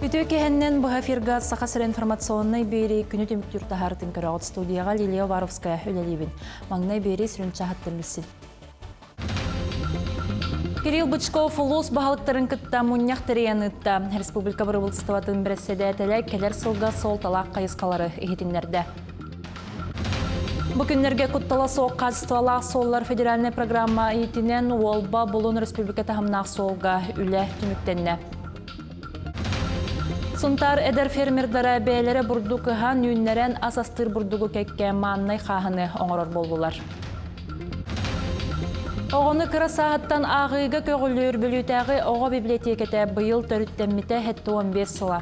Күтүү кехеннен бұға фирга сақасыр информационной бері күні түміктүр тахартын көріғыт студияға Лилия Варовская өлелейбін. Маңнай бері сүрін чағаттын білсін. Кирилл Бычков улус бағалықтарын күтті мұнияқ тірияныдды. Республика бұрыбылыстыватын бірәседе әтелі келер сылға сол талақ қайысқалары ехетінлерді. Бүкіндерге құттала соқ қазыстуалақ соллар федеральный программа етінен олба бұлын республика тағымнақ солға үлі түміктенне. Сунтар эдер фермердара бәйлері бұрдық хан үйінлерін асастыр бұрдығы кәкке маңнай қағыны оңырыр болдылар. Оғыны кірі сағыттан ағыға көгілер бөлітәғі оға библиотекеті бұйыл төріттемміті әтті 15 сыла.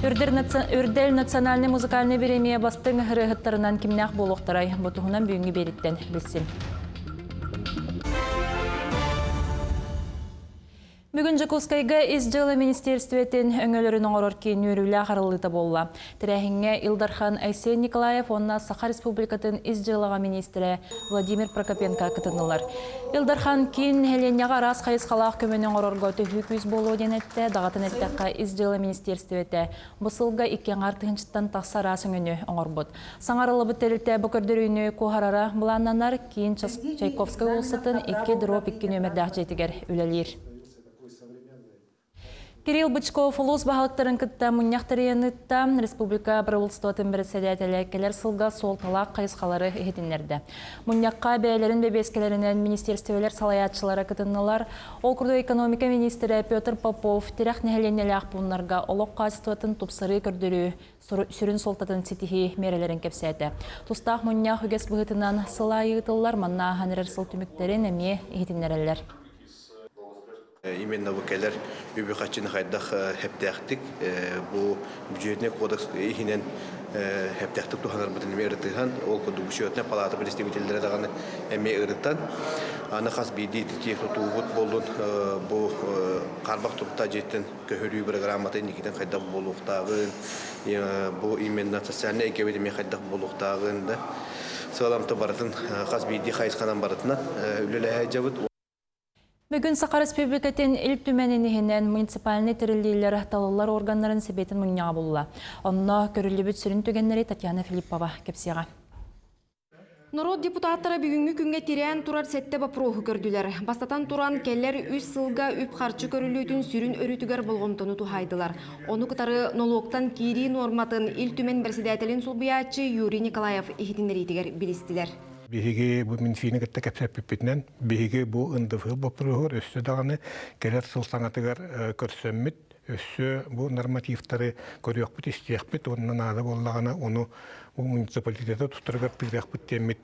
Үрдел национальный музыкальный беремия бастың ғырығыттарынан кімнәқ болуқтарай бұтығынан бүйінгі беріттен білсін. Бүгін Жакускайға изжылы министерстветін өңөлерін оңырор кейін өрілі ағарылыта болла. Тірәхінге Илдархан Айсен Николаев, онна Саха Республикатын изжылыға министрі Владимир Прокопенко кытынылар. Илдархан кейін әленяға рас қайысқалақ көменің оңырорға төхі көз болу денетті, дағатын әттіққа изжылы министерстветі. Бұсылға икен артығыншыттан тақса рас өңіні оңыр бұд. Саңарылы бұттәрілті бұкірдір үйіні көғарара бұланнанар кейін Чайковскай олсытын 2 дроп 2 нөмірдәқ жетігер өлелер. Кирилл Бычков улус бағалықтарын күтті мұнияқтырияныдта республика правительствотын бірісәдәтелі келер сылға сол талақ қайысқалары ехетінлерді. Мұнияққа бәйлерін бебескелерінен министерствелер салаятшылары күтінілар. Ол күрді экономика министрі Петр Попов тирәқ нәхеленелі ақпуынларға олық қайыстуатын тұпсыры көрдірі сүрін солтатын сетихи мерелерін кепсәді. Тұстақ мұнияқ үгес бұғытынан сыла еғытылар манна ғанырыр сыл түміктерін әме ехетінлерелер. Именно выкелер үбіқатчыны қайдақ хептәқтік, бұл бюджетный кодекс ихинен хептәқтік туханар бұтынымен ұрытыған, ол көді бюджетный палата представителері дағаны әме ұрыттан. Аны қас бейді тек тұтуғыт болдың бұл қарбақ тұрықта жеттен көхірі программаты некеден қайдақ болуқтағын, бұл именно социальный әкебедеме қайдақ болуқтағын. Сығаламты барытын қас бейді қайысқанан барытына үлілі әжабыт. Бүгін Саха Республикатын ил түмәнінігінен муниципальный тірілдейлер талылар органларын себетін мұнияға болула. Онына көрілі бүт сүрін түгенлері Татьяна Филиппова кепсияға. Народ депутаттары бүгінгі күнге тирән турар сәтті бапроғы көрділер. Бастатан туран келлер үс сылға үп қарчы көрілуетін сүрін өрітігер болғымтыны тухайдылар. Оны күтары nologтан кири норматын ил түмен бірседәтелін сұлбиятчы Юрий Николаев ехетіндерітігер білістілер. Биһиги бу минфини кытта кепсеппитнен биһиги бу ындыфыл бопругур өссө даганы келер сылсаңатыгар көрсөммүт өссө бу нормативтары көрөкпүт истиякпит оннан ада боллагана ону бу муниципалитета тутургар тыгракпыт темит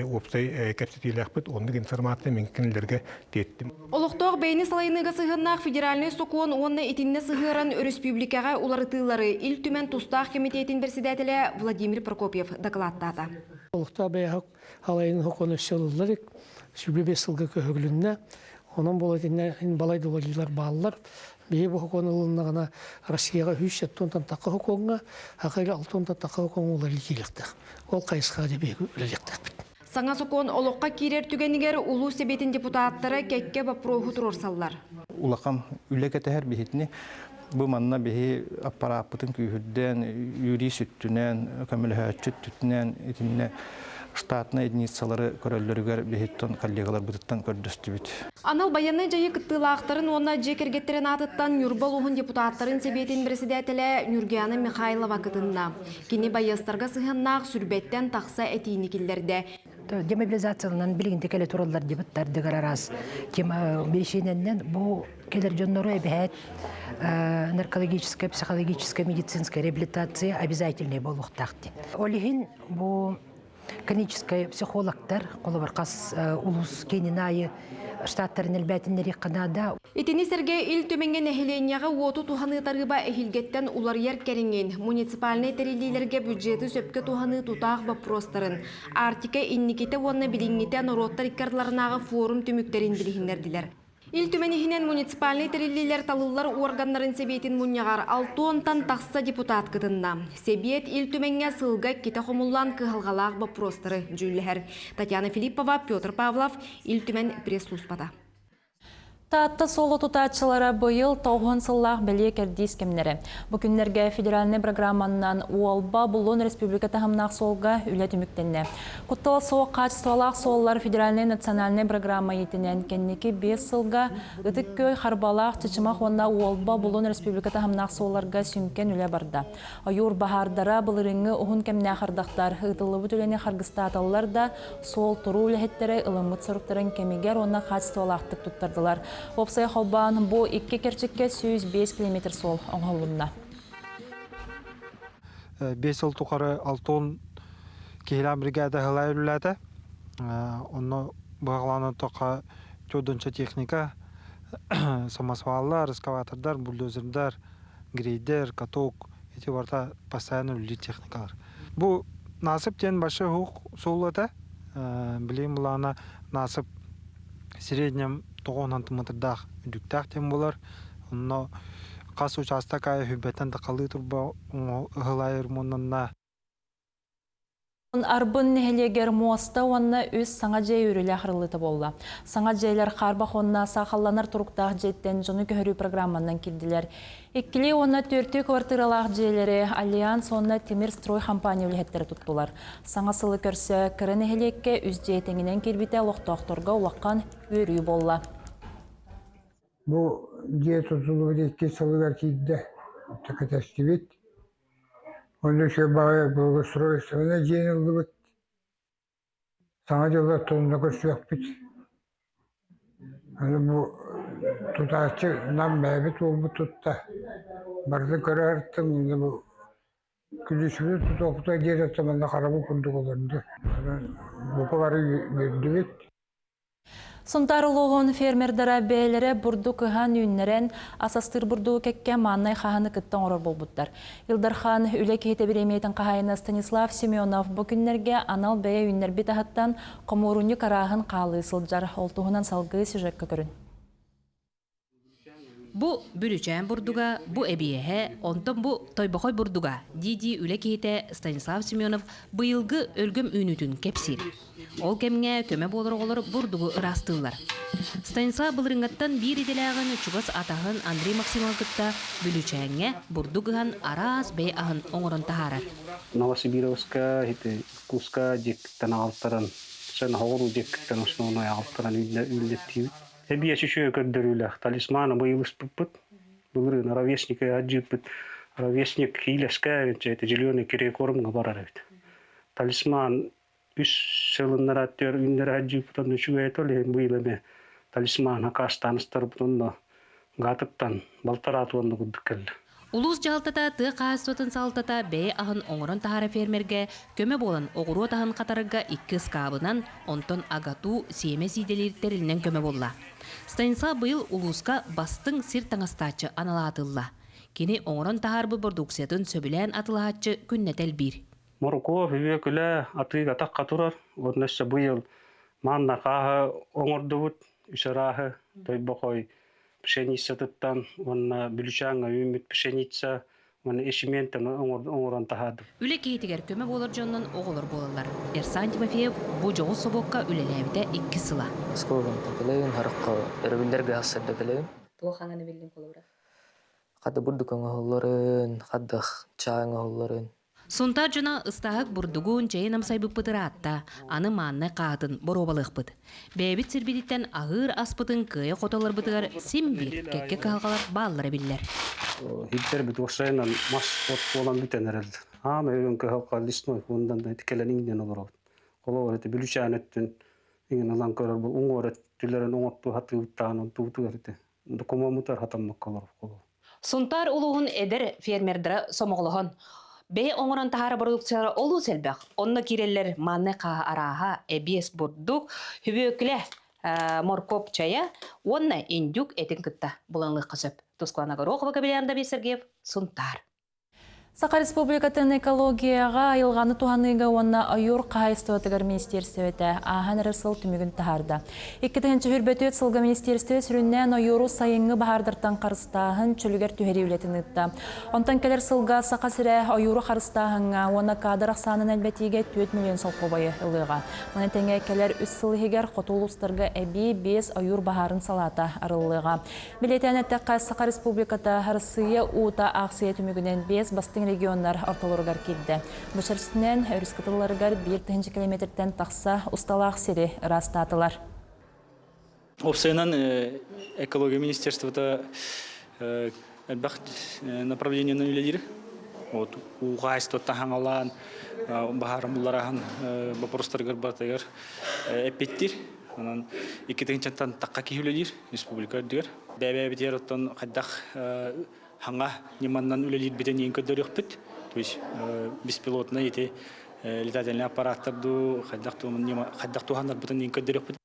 опсай кепсетилякпит оннук информация менкинлерге теттим. Олуктоқ бейни салайыныга сыгыннақ федеральный сокуон онна итинне сыгыран республикага уларытылары ил түмен тустақ комитетин председателе Владимир Прокопьев докладтата. Олуктоқ бейхак халайын хоконы сылыларик сүбебе сылга көхөглүнне онон болатинне балай долалилар баалар бие бу хоконылына гана Россияга 3 тонн такка хоконга акыга 6 тонн такка хоконга улар илкиликте. Ол кайсыга деп үлелектек. Саңа сокон олоққа кирер түгенігер улу себетін депутаттары кәкке бапроғу тұрорсаллар. Улақам үлекетәр бихитни бу манна бихи аппараппытын күйүрден юри сүттүнен көмөлөчүт түтүнен итинне штатна единицалары көрөллөрүгөр бихиттон коллегалар бутуттан көрдөстүбүт. Анал баянны жайы кыттылаактарын онна жекергеттерин атыттан Юрбал угун депутаттарын себетін председателе Нюргияна Михайлова кытынна. Кини байыстарга сыгыннаак сүрбеттен такса этийникиллерде. Демобилизациянан билигинде келе тураллар дебаттар дыгарарас. Тема бешененнен бу келер жоннору эбет наркологическая, психологическая, медицинская реабилитация обязательный болуктакты. Олихин бу клиническая психологтар, колобаркас улус кенинайы штаттарын элбәтиннери канада. Итини Сергей ил төменген эхиленияға уоту туханы тарыба эхилгеттен улар ер керенген муниципальный терилилерге бюджеты сөпке туханы тутақ бапростарын. Артика инникете онна билингите народтар иккарларынағы форум түміктерін билихиннердилер. Ил түменихинен муниципальный терилилер талылар органнарын себетін мұнияғар 6 тақса депутат кытынна. Себет ил түменге сылға кете хомуллан кығылғалақ бапростары жүлігер. Татьяна Филиппова, Петр Павлов, ил түмен пресс-службада. Таатта соло тутаатчылара быйыл тоғын сыллақ бәле кәрдейс кемнері. Бүкінлерге федеральный программаннан уолба Булон Республика тахымнақ солға үлет үміктенне. Құттала соқ қачыстуалақ соллар федеральный национальный программа етінен кеннекі 5 сылға үтік көй қарбалақ чычымақ онна уолба Булон Республика тахымнақ солларға сүмкен үле барды. Айур бахардара бұлырыңы ұғын кемне қардақтар ұтылы бүтілені қарғыстаталар да сол тұру үләхеттері ылымыт сұрықтарын кемегер онна қачыстуалақтық тұттардылар. Опсай холбан бу 2 керчикке 105 км сол оңғалынна. 5 жыл тұқары 6-10 кейлен бригада ғылай үліләді. Оны бағыланы тұқа көдінші техника, самосваллар, эскаватордар, бульдозердар, грейдер, каток, еті барда постоянно үлі техникалар. Бұл насып тен башы хуқ солыда. Білейм бұлана насып среднем тоғын антыматырдақ үдіктәк тем болар. Оны қас участак айы хүббеттен тақалы тұрба ұғылайыр мұнынна. Арбын нехелегер моста онна үз саңа жай үрілі ақырылыты болла. Саңа жайлар қарбақ онна сақалланар тұруқтақ жеттен жоны көхірі программаннан келділер. Еккілі онна 4 квартиралақ жайлары Альянс онна темір строй компания үліхеттері тұттылар. Саңа сылы көрсі кірі нехелекке үз жайтеңінен келбіте лоқтоқторға олаққан өрі болла. Бұл жай тұтылы бір 2 сылығар кейді тәкетәстебет. Онда şu bağı благоустройствоны жеңілді бұд. Саңа жылдар тұлында көрсек бұд. Бұл тұтатшы нам бәбіт ол бұд тұтта. Барды көрі арттым, бұл күлісімді тұтоқта жер аттаманда қарабы күндік оларында. Бұқылары өрді бұд. Сонтарылығын фермердара бәйлері бұрду кыған үйіннерен асастыр бұрду кәкке маңнай қағаны күттен орыр болбуттар. Илдархан үлі кейті біремейтін қағайына Станислав Семенов бүкінлерге анал бәйе үйіннер бет ағыттан қоморуны қарағын қалы сылджар олтуғынан салғы сюжетке көрін. Бу бүрүчән бурдуга, бу эбиэһэ, онтон бу тойбохой бурдуга. Диди үле кейте Станислав Семенов быйылгы өлгөм үнүтүн кепсир. Ол кемге көмө болор бурдугу ырастылар. Станислав былырыңаттан бир иделагын чугас атахын Андрей Максимовгытта бүрүчәнгә бурдуган арас бей ахын оңорон тахарар. Новосибирска, Куска, дик танаалтаран, sen hoğru dikten osnono yaltaran ülletti. Ebiye şişe kördürüle. Talismanı boyulus pıpıt. Bugün ravesnik acıpıt. Ravesnik hileska çete zilyon kire korum gabarar. Talisman üs selunlar atıyor ünler acıpıtan şu etole bu ilme. Talisman hakastan starptunno gatıktan baltaratwandı gudkel. Улус жалтата ты қастотын салтата бей ахын оңырын тахара фермерге көмө болан оғыру тахын қатарыға 2 скабынан онтон агату семе сиделертерінен көмө болла. Станислав быйыл улуска бастың сир таңастачы аналатылла. Кені оңырын тахарбы продукциятын сөбілен атылаатчы күннетел бир. Морко хүйе күлі атыға таққа тұрар. Орнessa быйыл манна қағы оңырдывыт, үшарағы тойбақой. Пшеница тұттан, оны бүлішаңа үміт пшеница, оны эшементен оңыран тахады. Үле кейтігер көмі болар жоннан оғылыр болалар. Ерсан Тимофеев бұ жоғы собоққа үлеләбіде 2 сыла. Сколын тәкілейін, харыққа өрбіндерге асыр дәкілейін. Бұл қаңаны білдің қолуыра? Қады бұрдық оңығыларын, қаддық чайың оғыларын. Сонта жына ыстағық бұрдығын жайынам сайбып бұтыратта, аны манны қағытын боробалық бұд. Бәйбіт сірбедеттен ағыр аспытын күйе қоталар бұтығар симбір кәкке қағалар баллары білдер. Хиттер біт осайынан мас olan бүтен әрелді. Ама өңкі халқа листной ондан да тікелен иңден олар ауд. Қолау әреті бүлішән өттін иңін алан көрір бұл оңғы әрет түлерін оңатту хаты ұттағын ұтту әреті. Дұқыма мұтар хатаммақ қалар қолау. Сонтар ұлығын әдір фермердері сомығылығын. Бей оңыран тахара продукциялары олу сәлбәқ. Онны кирелер манны қаға араға әбес бұрдық, хүбөкілі моркоп чая, онны индюк әтін күтті бұланлық қысып. Тусклана Горохова, Кабелянда Бесергев, Сунтар. Саха Республикатын экологияға айылғаны туғаныға онна айур қайыстуатығар министерстветі ағын рысыл түмігін тахарда. 2-ші хүрбеті сылғы министерстве сүріннен айуру сайыңы бағардыртан қарыстағын чөлігер түхері үлетін ұтта. Онтан келер сылға сақа сірі айуру қарыстағынға оны қадыр ақсанын әлбәтіге 4 миллион салқы байы ұлыға. Оны тәңе келер үс сылығығар қотулыстырға әбей 5 айур бағарын салата арылыға. Билетен әттіққа Саха Республиката Рысыя ута ақсия түмігінен 5 бастың региондар ортолоргар келді. Бұшарсынен өріскітілергар 1 километрден тақса ұсталақ сері растатылар. Обсайынан экология министерствода направление на үлелері. Уғайсты оттахан алан, бағарым бұларахан бапырыстарғар батығар әпеттер. Онан 2-тен таққа кейілелер, республика өдігер. Бәбәбетер оттан қайдақ ханга неманнан үлелер бітен ең көддер өкпіт. То есть беспилотный эти летательный аппараттарды қайдақ туғандар бітен ең көддер өкпіт.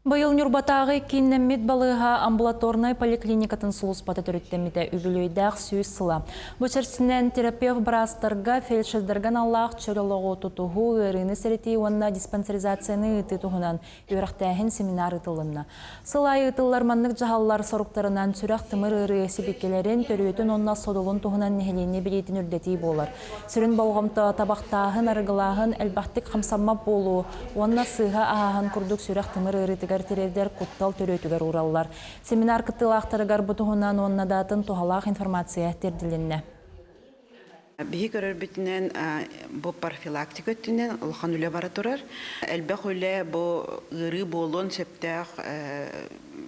Байыл Нюрбатағы кейіннеммет балыға амбулаторный поликлиникатын сұлыспаты түріттемеді үбілейдәқ сүйіз сыла. Бұчарсынен терапевт барастарға фельдшердерген Аллах чөліліғу тұтуғу өріні сәреті онына диспансеризацияны ұты тұғынан өріқтәхін семинар ұтылынна. Сыла ұтылар маннық жағалар сорықтарынан сүрәқ тымыр ұры себекелерін төретін онына содылын тұғынан нәхелене білейтін үрдеті болар. Сүрін балғамты табақтағын арғылағын әлбақтық қамсамап болу, онына сыға ағағын күрдік сүрәқ тымыр ұры теревдер куттал төрөтүгөр ураллар. Семинар кыттылақтарыгар бұтығынан онна датын тухалақ информация терділенне. Бихи көрөр бүтінен бұл профилактик өттінен ұлған үлі бара тұрар. Әлбәқ үлі бұл ғыры болуын сөптәқ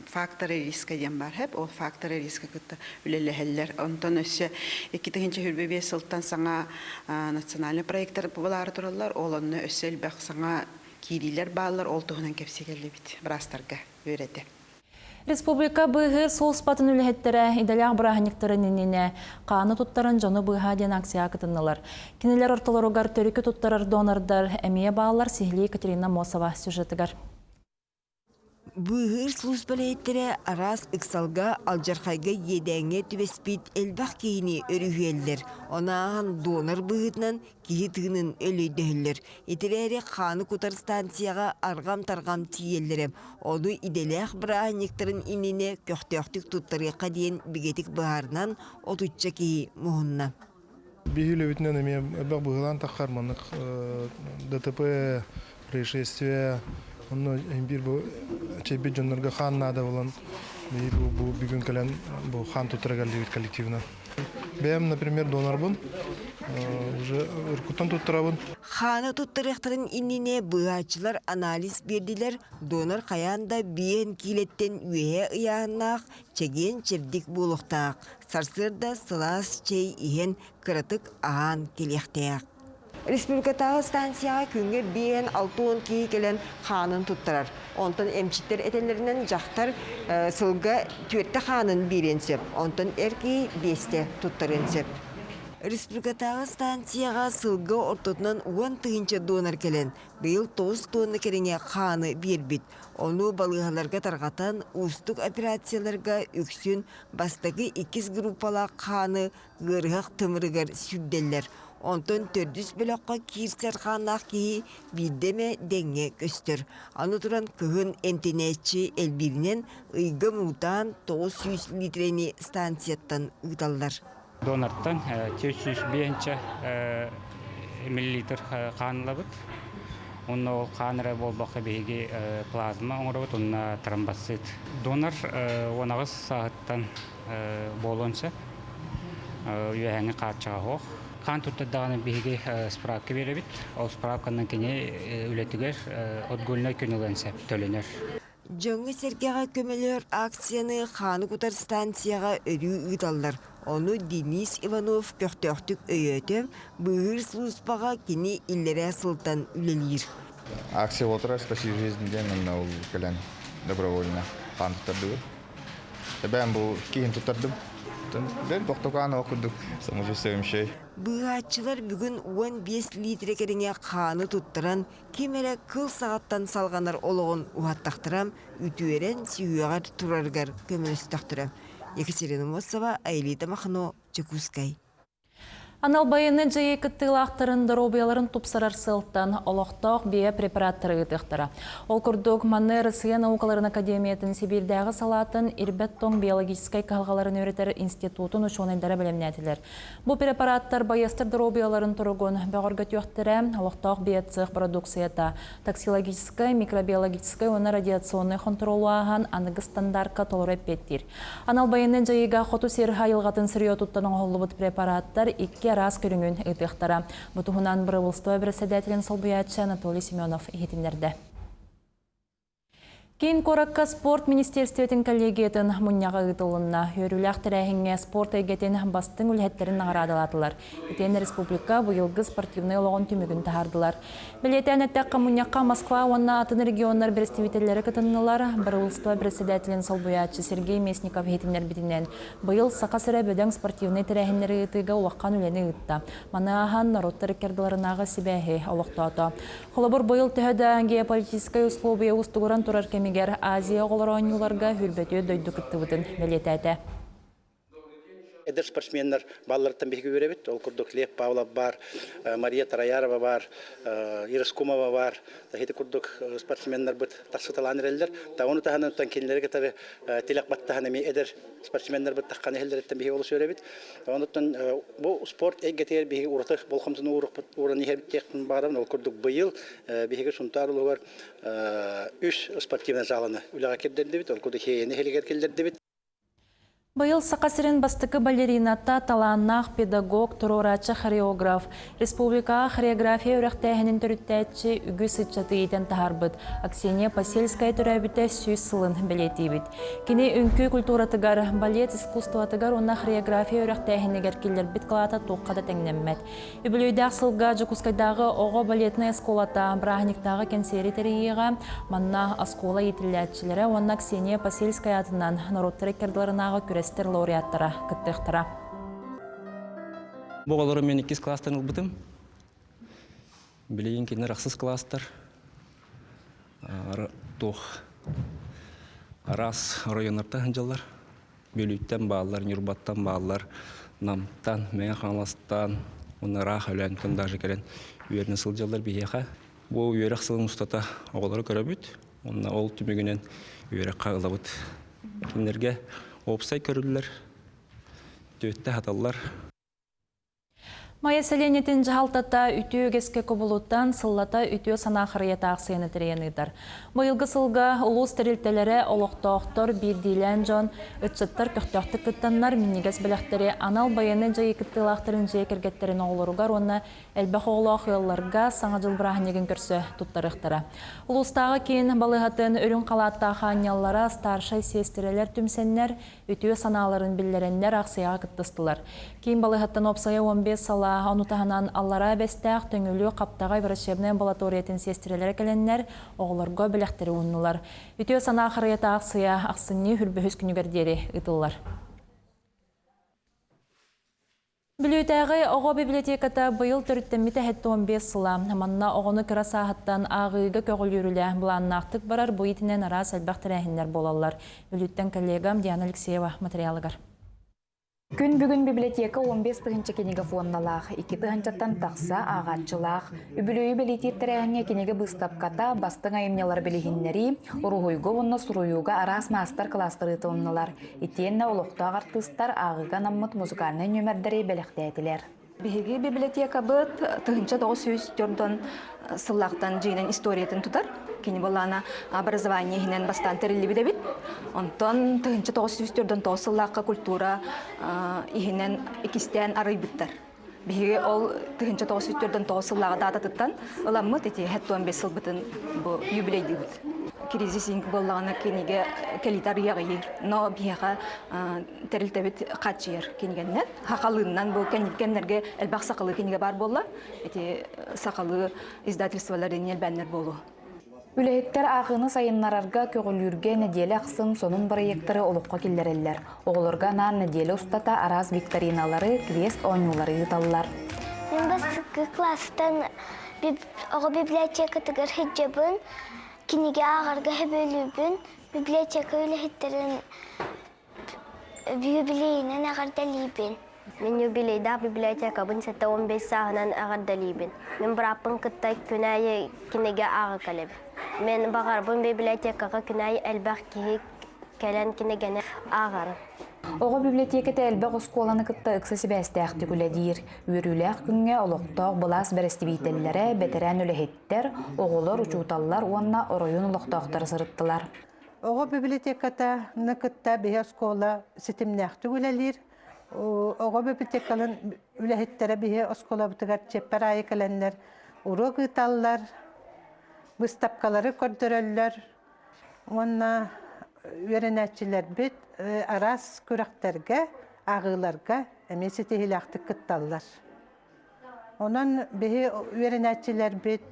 факторы риска дем бар хәп, ол факторы риска кытты үлеләһәлләр. Онтан өсі 2-нче хүрбебе сылтан саңа национальный проекттар бұлары тұралар, оланны өсі әлбәқ саңа кирилер баллар олтуғынан кепсегелі бит, бірастарға өреті. Республика бұғы сол спатын үліхеттері идалях бірағынықтары неніне қаны тұттарын жоны бұға ден акция кытынылар. Кенелер орталарығар төрікі тұттарар донордар әмие бағалар Сихли Екатерина Мосова сюжетігар. Бұғыр службалайттері арас ұқсалға алжарқайға едәңе түбеспейт әлбақ кейіне өрігелдер. Онағын донор бұғытынан кейі тығының өлейдігілер. Етілері қаны құтар станцияға арғам-тарғам тиелдерім. Оду иделәқ бірағынектарын имнене көқтеқтік тұттарықа дейін бігетік бұғарынан отуча кейі мұғынна. Бігілі өтінен әме әлбақ бұғылан таққарманық ДТП происшествия onu bir bu çebi jonlarga xan nada olan bu bugün kalan bu xan tutragalli коллективно. Ben, например, донор бун. Уже ыркуттан туттырабын. Ханы туттырыктарын иннине быачылар анализ бердилер. Донор каянда биен килеттен үе ыяннак чеген чердик булуктак. Сарсырда сылас чей иен кырытык аан келектек. Республикатағы станцияға күнге бейін 6-10 кейі келен қанын тұттырар. Онтан әмчиттер әтелерінен жақтар сылға түйетті қанын беренсеп, онтан әркей 5-те тұттырынсеп. Республикатағы станцияға сылға ортотынан 10 тығынча донор келен. Бейіл 9 тонны кереңе қаны бербет. Оны балығаларға тарғатан ұстық операцияларға үксін бастығы 2 группала қаны ғырғақ тымырығар сүрделер. Онтон төрдүс бөлөккө кирсер ханақ кейі бидеме деңе көстір. Аны туран күгін эмтенетчі әлбірінен ұйғы мұтан 900 литрени станцияттан ұйталдар. Донорттан 405 миллилитр қанылы бұд. Оны ол қаныры болбақы бейге плазма оңыры бұд, оны тромбоцит. Донор 19 сағыттан болуынша үйәңі қатшаға хоқ. Қан тұттырдағаны бейге справка беребет. Ол справканын кене үлетігер отгөліне көнілінсеп төленер. Жоңы сергеға көмелер акцияны қаны құтар станцияға өрі ұйталдар. Оны Денис Иванов көқтөқтік өйетіп, бұғыр службаға кені иллері сылтан үлелер. Акция отырар, спаси жизньден, ол кәлен добровольно қан тұттарды. Бән бұл кейін тұттардым. Ben doktorana okuduk. Samujusevim şey. Bığatçılar bugün 15 litre kerine kanı tutturan, kimere kıl saatten salganar oluğun uhattaktıram, ütüveren siyuğar turargar kömürüs taktıram. Екатерина Мосова, Айлита Махно, Чекускай. Анал байыны жайы кыттылақтарын дробияларын тупсарар сылттан олықтақ бие препараттары ұтықтыра. Ол күрдік Манны Россия наукаларын академиятын Сибирдағы салатын ирбеттон биологическай қалғаларын өретер институтын ұшуынайдары білімнәтілер. Бұл препараттар байыстыр дробияларын тұрғын бәғырға түйіқтірі олықтақ бие цех продукцията, токсилогическай, микробиологическай, оны радиационный контролу аған анығы стандартқа толыр әппеттір. Анал байыны жайыға қоту сер хайылғатын сырия тұттанын олыбыт препараттар 2 раз көріңін ұйтықтара. Бұтығынан бір ұлысты председателін Солбуячы Анатолий Семенов ехетінлерді. Кейін Коракка спорт министерстветін коллегиятын мұнняға ұйтылынна өріләқ тірәхінге спорт әйгетін бастың үлхеттерін ағырадылатылар. Етен республика бұйылғы спортивный олығын түмігін тағардылар. Білетен әттәққа мұнняққа Москва онна атын регионлар берестивителері кытынылар. Бір ұлысты председателін Солбуячы Сергей Месников ехетінлер бітінен. Бұйыл сақа сірі бөдің спортивный тірәхінлері ұйтыға уаққан үлені ұйтта. Маны аған народтары керділарынағы себәхе олықтауды. Қолабыр бұйыл түхеді геополитическай условия ұстығыран тұрар кемегер Азия оларонюларға хүрбөтө дөйді күттібітін білетәді. Эдер спортсменнер баллардан беги өребит. Ол күрдік Лев Павлов бар, Мария Тараярова бар, Ирыскумова бар. Хеті күрдік спортсменнер бұд тақсыталан әрелдер. Та оны тағанын келінлері кетері телек баттағаны ме эдер спортсменнер бұд таққаны елдереттен беги олыс өребит. Онықтан бұл спорт әйгетер беги ұрытық болқамсын ұрын ехебіттектің бағдамын. Ол күрдік бұйыл беги сұнтар ұлығар үш спортивный залыны үліға кердерді бит. Ол күрдік хейені хелігер келдерді бит. Байыл сақасырын бастықы балеринатта таланнақ педагог, тұрорачы хореограф, республика хореография өріқтәйінің түріттәйтші үгі сытчаты етен тахарбыт. Аксения Пасельская түрәбіті сүйс сылын білетейбіт. Кені үнкі культуратыгар, балет искусстватыгар онна хореография өріқтәйінігер келер біт қалата тоққада тәңнеммәт. Үбілейдәқ сылға жүкускайдағы оғы балетны эсколата, брахниктағы кенсери тәрейеға, манна аскола етілләтшілері, онна Аксения Пасельская атынан народтары керділарынағы күрес лауреаттара кыттықтыра. Бұғалары мен 2 кластан ұлбытым. Білейін кені рақсыз кластар. Арас районарта ханжалар. Бөліттен бағалар, Нюрбаттан бағалар, Намтан, Мән Қанластан, оны рақ өләнтін дажы керен үйерін сылжалар бейеға. Бұл үйерек сылын ұстата оғалары көрәбіт. Оны ол түмігінен үйерек қағылабыт. Кенерге опсай көрілілер, төтті хаталар. Майя сәленетін жағалтата үтіө кеске көбілуттан сыллата үтіө санақырыета ақсыйыны тірейенігдір. Бұйылғы сылға ұлыс тәрілтелері олықтауқтар бірдейлен жон, үтсіттар көқтақты күттанлар мінегес біліқтері анал байыны жайы күттілақтырын жайы кергеттерін оғылыруғар, оны әлбәқ оғылақ ұяларға саңа жыл бірахнеген көрсі тұттарықтыра. Ұлыстағы кейін балығатын өрін қалатта қаняллара старшай сестерелер түмсеннер, үтіө саналарын білдеренлер ақсыяға күттістілер. Кейін балығаттан опсая 15 сала онутағынан аллара бәстәқ төңілі қаптағай врачебный амбулаториятын сестерелер кәленнер оғыларға біліқтері ұнылар. Үтіө сана ақырыйата ақсыя ақсынны хүрбі күнігердері ұтылар. Бүлітәғі оғы библиотеката бұйыл түріттемметі әтті 15 сыла. Манна оғыны кіра сағыттан ағыға көғіл үрілі бұланнақтық барар бұйытінен арас әлбәқ тірәхіндер болалар. Бүліттен коллегам Диана Алексеева материалығар. Күн бүгін библиотека 15 тығынчы кенеге фонналақ, 2 тығынчаттан тақса ағатчылақ, үбілөйі белететтерәңе кенеге бұстапката бастың айымнялар білігіннері, ұрығойғы онны сұруюға арас мастер кластыры тонналар. Итенне олықта ағартыстар ағыға наммыт музыкальный нөмірдері беліқтәйтілер. Биһиги библиотека быт тыгынча 904 сыллақтан жийнен историятын тутар. Кини болана образование хинен бастан терилиби дебит. Онтон тыгынча 904 сыллаққа культура ихинен икистен арыйбыттар. Биһиги ол тыгынча 904 сыллаға дататыттан ыламмыт эти 15 сыл бытын бу юбилей дебит. Кризисинг боллағына кенеге келитар яғайыр, но бияға тәрілтәбет қатшыр кенегеннен. Хақалығынан бұл кенерге әлбақ сақалы кенеге бар болла, әте сақалы издательстволарын елбәнлер болу. Үләйттер ағыны сайыннарарға көгілүрге неделі ақсын сонун проекттары олыққа келдерелер. Оғылырға нан неделі ұстата араз викториналары, квест ойнулары ұталылар. Мен бастықы кластан библиотека тігір хиджабын, кинеге ағарға бөлүбүн, библиотека үлэхиттерин юбилейинен ағарда лейбин. Мен юбилейда библиотека бын сәтті 15 сағынан ағардалибін. Мен бұраппын кыттай күнайы кинеге ағы калебі. Мен бағарбын библиотекаға күнайы әлбәқ кейі кәлән кинегені ағарын. Оғы библиотекеті әлбәқ осколаны кытта ықсасы бәстәқті күләдейір. Өріләқ күнге олықтақ бұлас бәрістібейтелері бәтерән өліхеттер, оғылар, учуталар, онна оройын олықтақтар сырыттылар. Оғы библиотеката нықытта бе оскола сетімнәқті күләлер. Оғы библиотекалын өліхеттері бе оскола бұтығар чеппер айы кәләнлер, ұры ғыталлар, бұстапқалары көрдірілер, онна үйеренәтчілер бет арас көрәқтерге, ағыларға әмесі тегіләқтік күтталлар. Онан бе үйеренәтчілер бет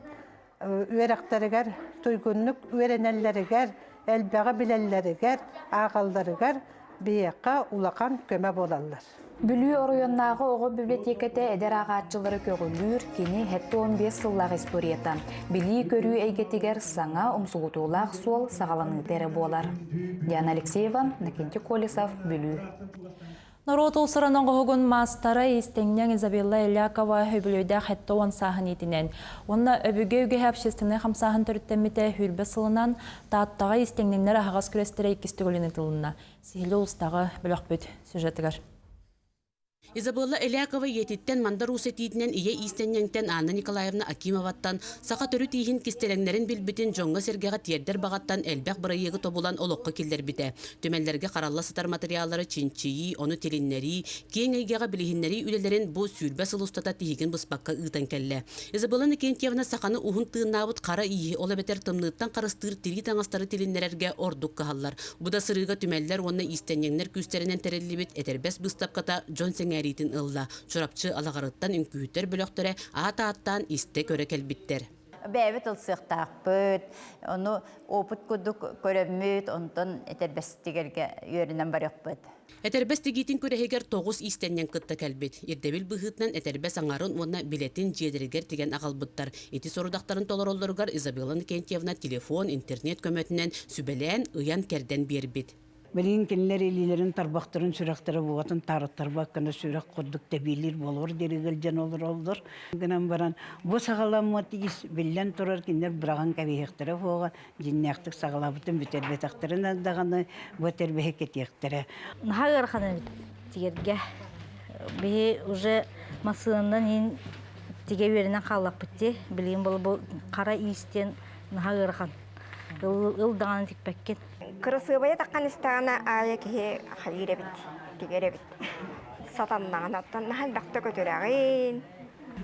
үйерәқтерігер, тойгунлuk үйеренәллерігер, әлбәға біләллерігер, ағалдарығар бейеққа улақан көмә болалар. Бүлі оройоннағы оғы библиотекеті әдер ағатчылары көгілір, кені хәтті 15 сыллағы историята. Білі көрі әйгетігер саңа ұмсуғытулақ сол сағаланы тәрі болар. Диана Алексеева, Накенти Колесов, Бүлі. Народ олсыранын ғығын мастары истеңнен Изабелла Илякова өбілөйді хәтті 10 сағын етінен. Онна өбіге өге әпшестіңі қамсағын түріттеметі хүрбі сылынан тағыттағы истеңненлер ағас күрестері екістігіліні тылына. Сихилі ұлыстағы бүліқ бүт сюжетігер. Изабелла Илякова ететтен мандар усетидінен ие истеннеңтен Анна Николаевна Акимоваттан сақа түрі тейхін кистелеңнерін білбітін жоңға сергеға тердер бағаттан әлбәқ бірайығы тобулан олыққа келдер біті. Төмәллерге қаралла сытар материалары чинчиyi, оны телиннери, кейін әйгеға білігіннері үлелерін бұл сүйірбә сылыстата тейген бұспаққа ұйтан кәлі. Изабелла Никентьевна сақаны ұғын тыыннабыт қара ие ола бетер тымнықтан қарыстыр тери таңастары телиннерерге ордық қағалар. Бұда сырыға төмәллер оны истеннеңнер күстерінен тәрелібет әтербәс бұстапқата Джон Сеңәритін ылла. Чурапчы алағарыттан үнкүйттер бөліқтірі ата-аттан исте көрі кәлбіттер. Бәбет ылсықтақпыт, оны опыт күдік көріммет, онтан әтербәстігерге үйерінен барықпыт. Әтербәстігетін көрігер 9 истеннен кытта кәлбет. Ердебіл бұғытнан әтербәс аңарын оны билетін жедірігер деген ағалбыттар. Еті сорудақтарын толар олырғар Изабелла Никентьевна телефон, интернет көмөтінен сүбелән ұян кәрден бербет. Білген келілер елілерін тарбақтырын сүрақтары бұғатын тарыттар баққаны сүрақ құрдық дәбейлер болыр, дерігіл жан олыр. Гынан баран, бұл сағаламат ес білен тұрар кендер біраған кәбейектері бұға, жиннәқтік сағалабытын бүтербетақтырын аддағаны бүтербекетектері. Нағар қаны тегерге, бе уже масығынан ең теге өрінен қалақ бітте, білген бұл қара иістен нағар қан. Илдағаны текпәккен. Кырысыбая таққан істағана ая кеге қалире бит, тегере бит. Сатаннаған оттан нахал дақты көтірағын.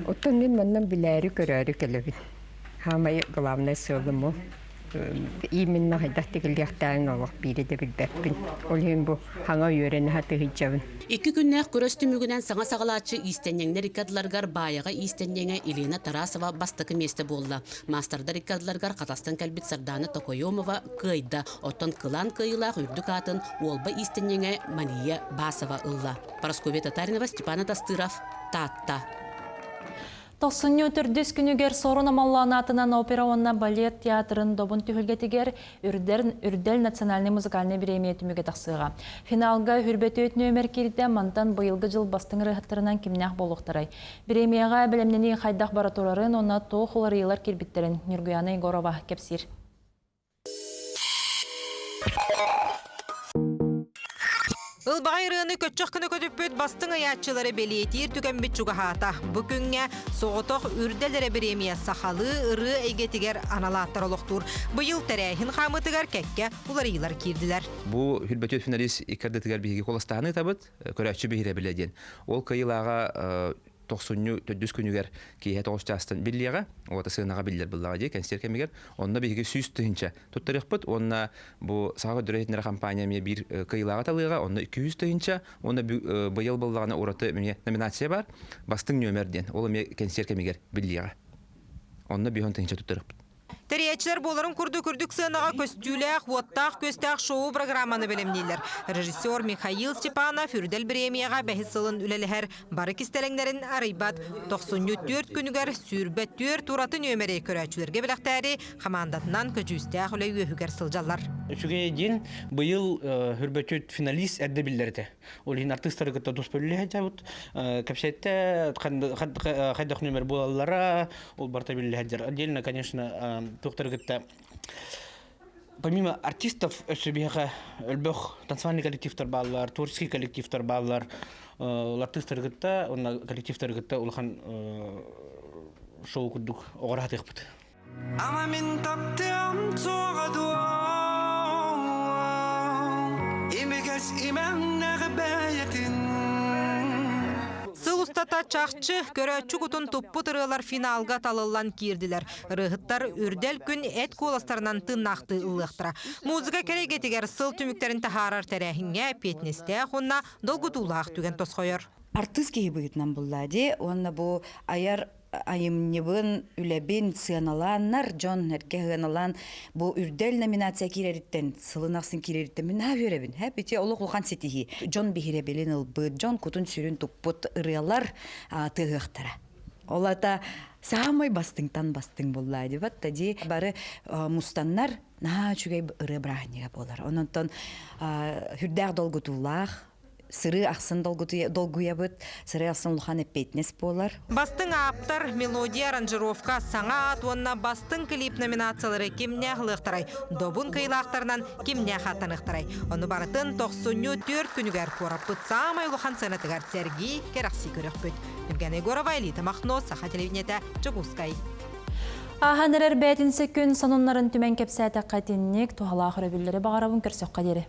Оттан мен маннан біләрі көрәрі келі бит. Хамай главный сылымы. Именно хайдақ тегілдіқтайын олық бире де білбәппін. Ол ең бұл хаңа үйерені хаты хиджабын. 2 күннәқ көрөсті мүгінен саңа сағалатшы истеннеңнер икадыларгар баяға истеннеңе Елена Тарасова бастықы месті болла. Мастердар икадыларгар қатастан кәлбет Сарданы Токойомова кыйда. Оттан кылан кыйлақ үрдік атын олба истеннеңе Мария Басова ылла. Парасковия Татаринова, Степана Тастыров, Татта. Тоқсынны өтірдіс күнігер сорын амалланатынан опера онна балет театрын добын түхілгетігер үрдел национальный музыкальный премия түміге тақсыға. Финалға хүрбеті өтін өмір керді мантан бұйылғы жыл бастың рыхаттарынан кемнәқ болуқтарай. Премияға білімнені қайдақ баратурарын онна тоқылар елар кербіттерін Нұргуяна Егорова кепсір. Ылбағайрыны көтчөк күні көтіппөт бастың аятчылары белетир түкәмбет чугахата. Бүкінге соғытоқ үрделері премия сақалы ыры әйгетігер аналаттар олықтур. Бұйыл тәрәйін қамытығар кәкке улар елар керділер. Бұл хүрбәтөт финалист икардетігер бейге қоластағыны табыт, көрәкші бейірі біледен. Ол кайылаға 90 күнігер кейе 9 жастан біллеға, оғата сығынаға білдер бұллаға дей, кәнстер кәмегер, онына бейге сүйіс түхінчә. Тұттарық бұд, онына бұл саға дүрәйтінер компания бір кайылаға талыға, онына 200 түхінчә, онына бұйыл бұллағына ораты номинация бар, бастың нөмерден, ол кәнстер кәмегер біллеға. Онына 5 түхінчә тұттарық бұд. Тәрiyatçılar боларын күрдік сынаға көстүләқ, оттақ, көстәқ шоу программаны білімнейлер. Режиссер Михаил Степанов үрдел премияға бәхіс сылын үлеліхер. Бары кестелеңдерін арайбат. 94 күнігер сүрбәт 4 тұратын өмірі көрәчілерге біліқтәрі қамандатынан көчүстәқ үлі өйігер сылжалар. Үчүгэй ден быйыл хүрбөтүт финалист әрді білдерді. Ол ең артыстары күтті дос бөлілі әжабыт. Кәпсетті қайдақ нөмір болалара ол барта білілі әжар. Отдельно, конечно, тоқтары күтті. Помимо артистов, өсібеға өлбөк танцевальный коллективтар балалар, творческий коллективтар балалар, артистар күтті, онна коллективтар күтті олған шоу күрдік оғыра хатық бұд. Ама мен таптым тоға Имекес имен нәғбәйетін Сыл устата чақчы көрәтчі күтін туппы тұрылар финалға талылан кирділер. Рығыттар үрдел күн әт коластарынан тыннақты ұлықтыра. Музыка керегетігер сыл түміктерін тахарар тәрәхінге петнесте құнна долгутулақ түген тосқойыр. Артыз кейі бұйытнан бұллади, онна бұл аяр айымнебын үләбін сыяналаннар, Джон әрке ғаналан бұл үрдел номинация кереріттен, сылынақсын кереріттен, мен ав өребін, бете олық ұлған сетихи. Джон бігеребелін ұлбы, Джон күтін сүрін тұппыт ұрыялар тығықтара. Олата самай бастыңтан бастың бұллайды. Баттади бары мұстаннар чүгей ұры брахниға болар. Онынтон хүрдәғ долгутулақ, сыры ақсын долгуя бұд, сыры ақсын ұлған әппейтнес болар. Бастың аптар, мелодия, аранжировка, саңа атуанна бастың клип номинациялары кемне ғылықтарай, добын кыйлақтарынан кемне қаттанықтарай. Оны барытын 94 күнігер қорап бұд, самай ұлған сәнатығар Сергей Керақси көрек бұд. Евгений Горова, Элита Махно, Саха телевидениеті, Чугускай. Аханырар бәтінсі күн сонунларын түмен кепсәті қатинник, туғала ақыры білдері бағарабын көрсек қадері.